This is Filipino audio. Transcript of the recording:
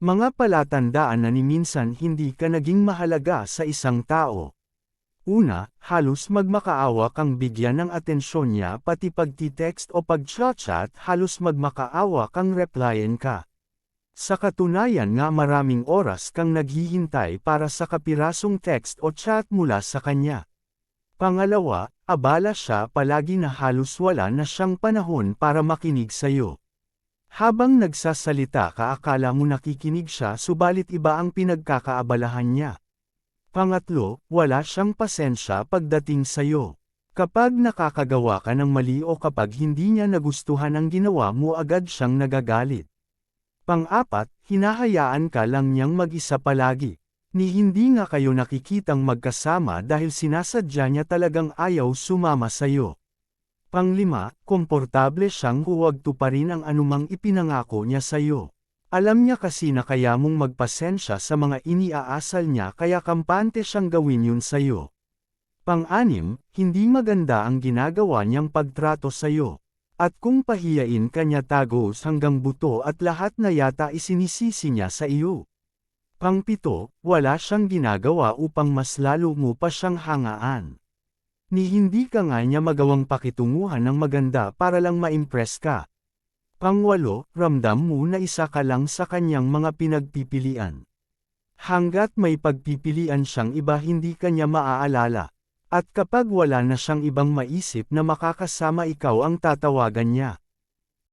Mga palatandaan na ni minsan hindi ka naging mahalaga sa isang tao. Una, halos magmakaawa kang bigyan ng atensyon niya pati pagti-text o pag-chat halos magmakaawa kang replyan ka. Sa katunayan nga maraming oras kang naghihintay para sa kapirasong text o chat mula sa kanya. Pangalawa, abala siya palagi na halos wala na siyang panahon para makinig sa'yo. Habang nagsasalita ka akala mo nakikinig siya subalit iba ang pinagkakaabalahan niya. Pangatlo, wala siyang pasensya pagdating sa'yo. Kapag nakakagawa ka ng mali o kapag hindi niya nagustuhan ang ginawa mo agad siyang nagagalit. Pang-apat, hinahayaan ka lang niyang mag-isa palagi. Ni hindi nga kayo nakikitang magkasama dahil sinasadya niya talagang ayaw sumama sa'yo. Panglima, komportable siyang huwag tuparin ang anumang ipinangako niya sa'yo. Alam niya kasi na kaya mong magpasensya sa mga iniaasal niya kaya kampante siyang gawin yun sa'yo. Pang-anim, hindi maganda ang ginagawa niyang pagtrato sa'yo. At kung pahiyain ka niya tagos hanggang buto at lahat na yata isinisisi niya sa iyo. Pang-pito, wala siyang ginagawa upang mas lalo mo pa siyang hangaan. Ni hindi ka nga niya magawang pakitunguhan ng maganda para lang ma-impress ka. Pang-walo, ramdam mo na isa ka lang sa kanyang mga pinagpipilian. Hanggat may pagpipilian siyang iba hindi ka niya maaalala. At kapag wala na siyang ibang maisip na makakasama ikaw ang tatawagan niya.